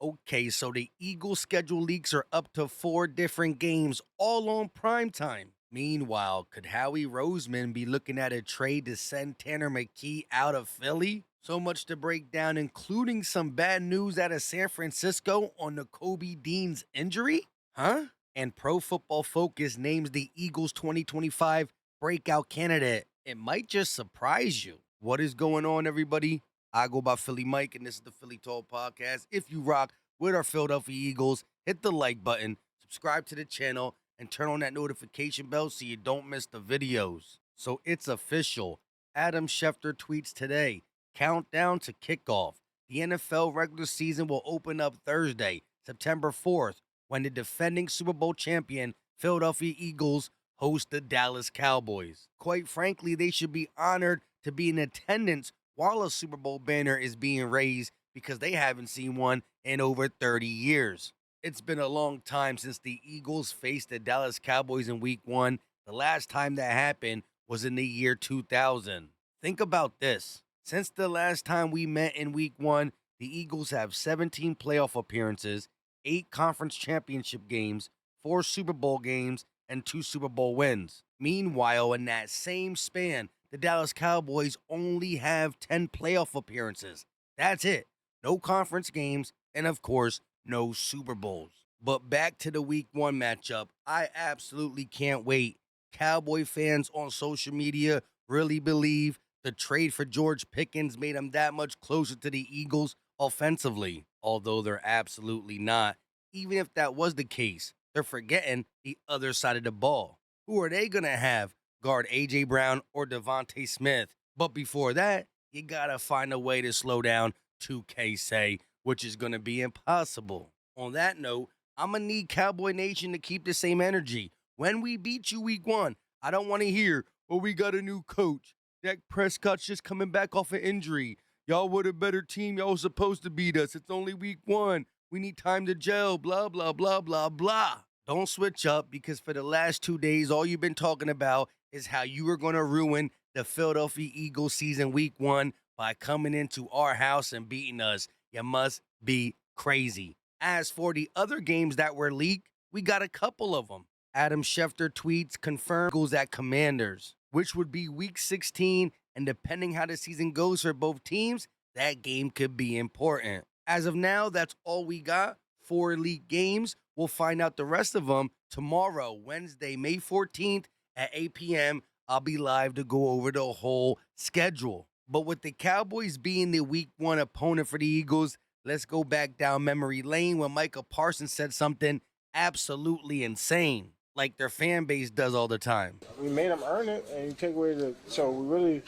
Okay, so the Eagles' schedule leaks are up to 4 different games, all on primetime. Meanwhile, could Howie Roseman be looking at a trade to send Tanner McKee out of Philly? So much to break down, including some bad news out of San Francisco on Nakobe Dean's injury? Huh? And Pro Football Focus names the Eagles 2025 breakout candidate. It might just surprise you. What is going on, everybody? I go by Philly Mike, and this is the Philly Talk Podcast. If you rock with our Philadelphia Eagles, hit the like button, subscribe to the channel, and turn on that notification bell so you don't miss the videos. So it's official. Adam Schefter tweets today, countdown to kickoff. The NFL regular season will open up Thursday, September 4th, when the defending Super Bowl champion Philadelphia Eagles host the Dallas Cowboys. Quite frankly, they should be honored to be in attendance while a Super Bowl banner is being raised because they haven't seen one in over 30 years. It's been a long time since the Eagles faced the Dallas Cowboys in Week 1. The last time that happened was in the year 2000. Think about this. Since the last time we met in Week 1, the Eagles have 17 playoff appearances, 8 conference championship games, 4 Super Bowl games, and 2 Super Bowl wins. Meanwhile, in that same span, the Dallas Cowboys only have 10 playoff appearances. That's it. No conference games, and of course, no Super Bowls. But back to the Week 1 matchup. I absolutely can't wait. Cowboy fans on social media really believe the trade for George Pickens made them that much closer to the Eagles offensively, although they're absolutely not. Even if that was the case, they're forgetting the other side of the ball. Who are they going to have? Guard A.J. Brown or Devontae Smith. But before that, you got to find a way to slow down 2K say, which is going to be impossible. On that note, I'm going to need Cowboy Nation to keep the same energy. When we beat you Week 1, I don't want to hear, oh, we got a new coach. Dak Prescott's just coming back off an injury. Y'all were a better team. Y'all was supposed to beat us. It's only Week 1. We need time to gel, blah, blah, blah, blah, blah. Don't switch up because for the last 2 days, all you've been talking about is how you were going to ruin the Philadelphia Eagles season Week 1 by coming into our house and beating us. You must be crazy. As for the other games that were leaked, we got a couple of them. Adam Schefter tweets confirmed Eagles at Commanders, which would be Week 16, and depending how the season goes for both teams, that game could be important. As of now, that's all we got. 4 league games. We'll find out the rest of them tomorrow, Wednesday, May 14th at 8 p.m. I'll be live to go over the whole schedule. But with the Cowboys being the Week 1 opponent for the Eagles, let's go back down memory lane when Micah Parsons said something absolutely insane, like their fan base does all the time. We made them earn it, and you take away we really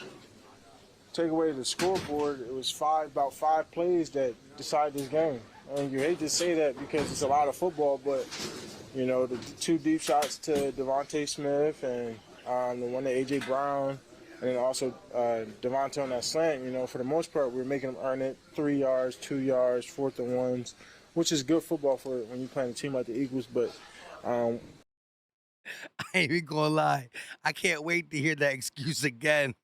take away the scoreboard. It was about five plays that decided this game. And you hate to say that because it's a lot of football, but you know the 2 deep shots to Devontae Smith and the one to A.J. Brown, and then also Devontae on that slant. You know, for the most part, we're making them earn it. 3 yards, 2 yards, 4th and 1s, which is good football for when you're playing a team like the Eagles. But I ain't even gonna lie, I can't wait to hear that excuse again.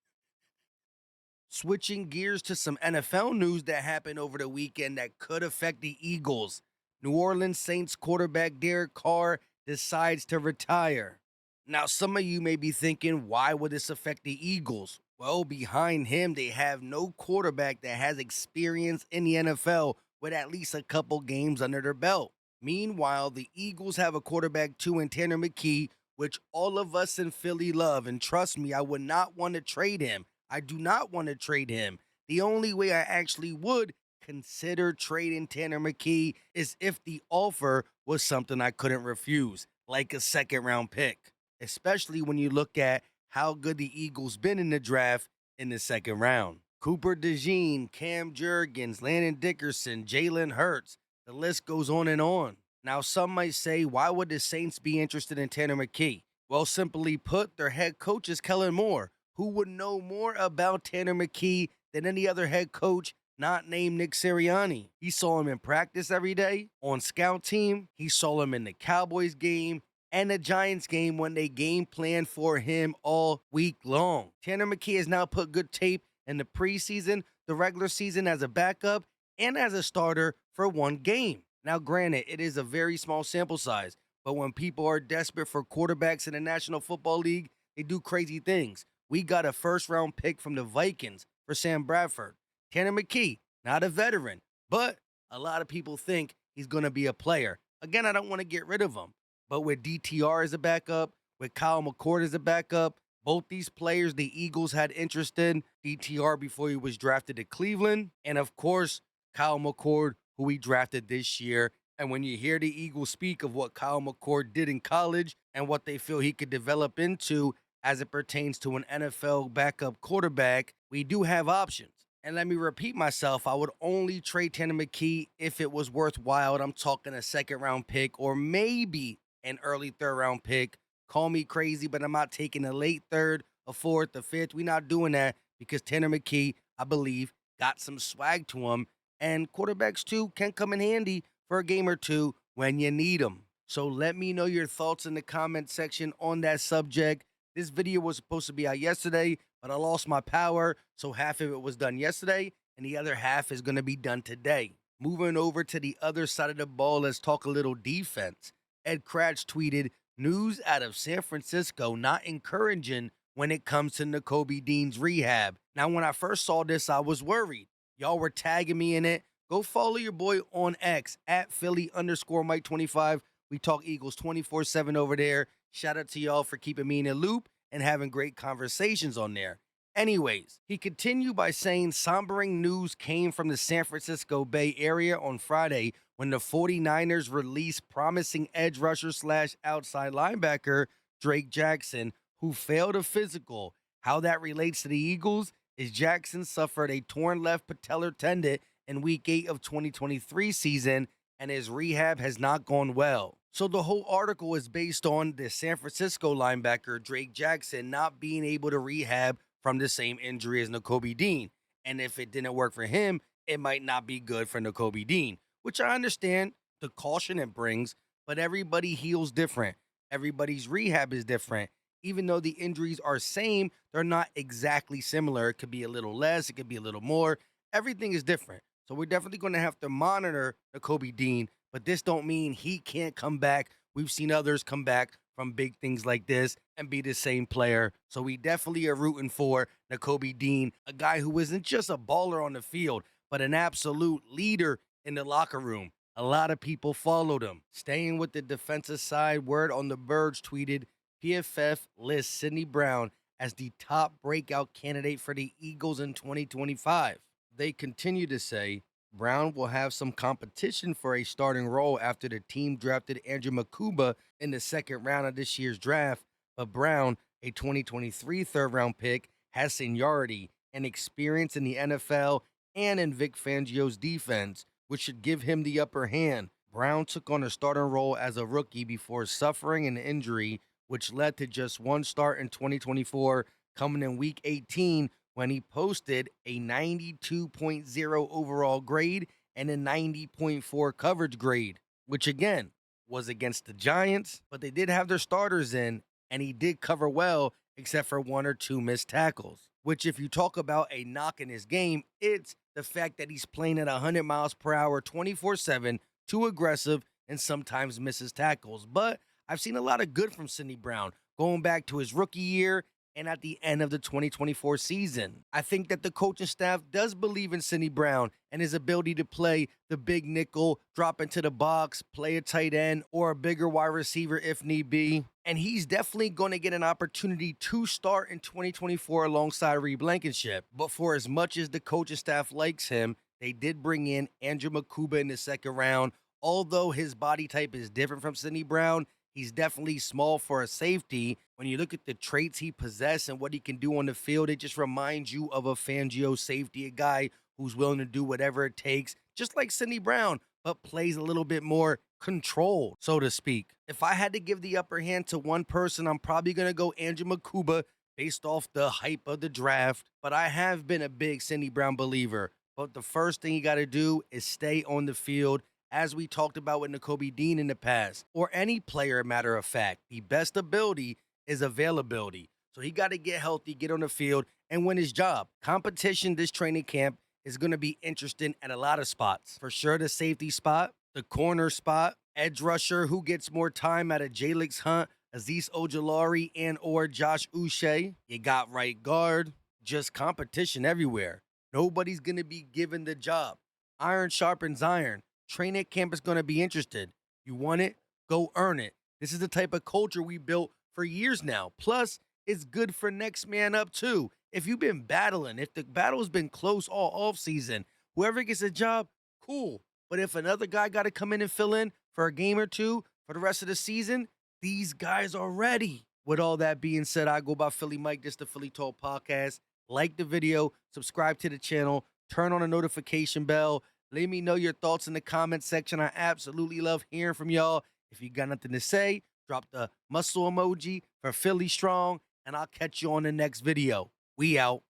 Switching gears to some NFL news that happened over the weekend that could affect the Eagles. New Orleans Saints quarterback Derek Carr decides to retire. Now, some of you may be thinking, why would this affect the Eagles? Well, behind him, they have no quarterback that has experience in the NFL with at least a couple games under their belt. Meanwhile, the Eagles have a quarterback too in Tanner McKee, which all of us in Philly love. And trust me, I would not want to trade him. I do not want to trade him. The only way I actually would consider trading Tanner McKee is if the offer was something I couldn't refuse, like a 2nd-round pick, especially when you look at how good the Eagles been in the draft in the 2nd round. Cooper DeJean, Cam Jurgens, Landon Dickerson, Jalen Hurts, the list goes on and on. Now, some might say, why would the Saints be interested in Tanner McKee? Well, simply put, their head coach is Kellen Moore, who would know more about Tanner McKee than any other head coach not named Nick Sirianni. He saw him in practice every day, on scout team. He saw him in the Cowboys game and the Giants game when they game planned for him all week long. Tanner McKee has now put good tape in the preseason, the regular season as a backup, and as a starter for one game. Now, granted, it is a very small sample size, but when people are desperate for quarterbacks in the National Football League, they do crazy things. We got a first round pick from the Vikings for Sam Bradford. Tanner McKee, not a veteran, but a lot of people think he's going to be a player. Again, I don't want to get rid of him, but with DTR as a backup, with Kyle McCord as a backup, both these players the Eagles had interest in. DTR before he was drafted to Cleveland, and of course, Kyle McCord, who we drafted this year. And when you hear the Eagles speak of what Kyle McCord did in college and what they feel he could develop into as it pertains to an NFL backup quarterback, we do have options. And let me repeat myself, I would only trade Tanner McKee if it was worthwhile. I'm talking a second round pick or maybe an early third round pick. Call me crazy, but I'm not taking a late third, a fourth, a fifth. We're not doing that because Tanner McKee, I believe, got some swag to him. And quarterbacks, too, can come in handy for a game or two when you need them. So let me know your thoughts in the comment section on that subject. This video was supposed to be out yesterday, but I lost my power, so half of it was done yesterday, and the other half is going to be done today. Moving over to the other side of the ball, let's talk a little defense. Ed Cratch tweeted, news out of San Francisco not encouraging when it comes to Nakobe Dean's rehab. Now, when I first saw this, I was worried. Y'all were tagging me in it. Go follow your boy on X at Philly_Mike25. We talk Eagles 24/7 over there. Shout out to y'all for keeping me in the loop and having great conversations on there. Anyways, he continued by saying sombering news came from the San Francisco Bay Area on Friday when the 49ers released promising edge rusher slash outside linebacker Drake Jackson, who failed a physical. How that relates to the Eagles is Jackson suffered a torn left patellar tendon in week 8 of 2023 season, and his rehab has not gone well. So the whole article is based on the San Francisco linebacker Drake Jackson not being able to rehab from the same injury as Nakobe Dean. And if it didn't work for him, it might not be good for Nakobe Dean, which I understand the caution it brings, but everybody heals different. Everybody's rehab is different. Even though the injuries are same, they're not exactly similar. It could be a little less, it could be a little more. Everything is different. So we're definitely going to have to monitor Nakobe Dean, but this don't mean he can't come back. We've seen others come back from big things like this and be the same player. So we definitely are rooting for Nakobe Dean, a guy who isn't just a baller on the field, but an absolute leader in the locker room. A lot of people followed him. Staying with the defensive side, Word on the Birds tweeted, PFF lists Sidney Brown as the top breakout candidate for the Eagles in 2025. They continue to say Brown will have some competition for a starting role after the team drafted Andrew McKee in the second round of this year's draft, but Brown, a 2023 third-round pick, has seniority and experience in the NFL and in Vic Fangio's defense, which should give him the upper hand. Brown took on a starting role as a rookie before suffering an injury, which led to just one start in 2024, coming in Week 18 when he posted a 92.0 overall grade and a 90.4 coverage grade, which again was against the Giants, but they did have their starters in, and he did cover well except for one or two missed tackles, which if you talk about a knock in his game, it's the fact that he's playing at 100 miles per hour 24/7, too aggressive, and sometimes misses tackles. But I've seen a lot of good from Sidney Brown going back to his rookie year and at the end of the 2024 season. I think that the coaching staff does believe in Sidney Brown and his ability to play the big nickel, drop into the box, play a tight end, or a bigger wide receiver if need be. And he's definitely going to get an opportunity to start in 2024 alongside Reed Blankenship. But for as much as the coaching staff likes him, they did bring in Andrew McKee in the second round. Although his body type is different from Sidney Brown, he's definitely small for a safety. When you look at the traits he possesses and what he can do on the field, it just reminds you of a Fangio safety, a guy who's willing to do whatever it takes, just like Sidney Brown, but plays a little bit more controlled, so to speak. If I had to give the upper hand to one person, I'm probably going to go Andrew McKee based off the hype of the draft, but I have been a big Sidney Brown believer. But the first thing you got to do is stay on the field, as we talked about with Nakobe Dean in the past, or any player, matter of fact. The best ability is availability. So he got to get healthy, get on the field, and win his job. Competition this training camp is going to be interesting at a lot of spots. For sure, the safety spot, the corner spot, edge rusher, who gets more time out of Jalix Hunt, Aziz Ojolari, and or Josh Uche. You got right guard, just competition everywhere. Nobody's going to be given the job. Iron sharpens iron. Training camp is going to be interested. You want it? Go earn it. This is the type of culture we built for years now. Plus, it's good for next man up too. If you've been battling, if the battle's been close all off season, whoever gets a job, cool. But if another guy got to come in and fill in for a game or two for the rest of the season, these guys are ready. With all that being said, I go by Philly Mike. This is the Philly Talk Podcast. Like the video, subscribe to the channel, turn on the notification bell. Let me know your thoughts in the comment section. I absolutely love hearing from y'all. If you got nothing to say, drop the muscle emoji for Philly Strong, and I'll catch you on the next video. We out.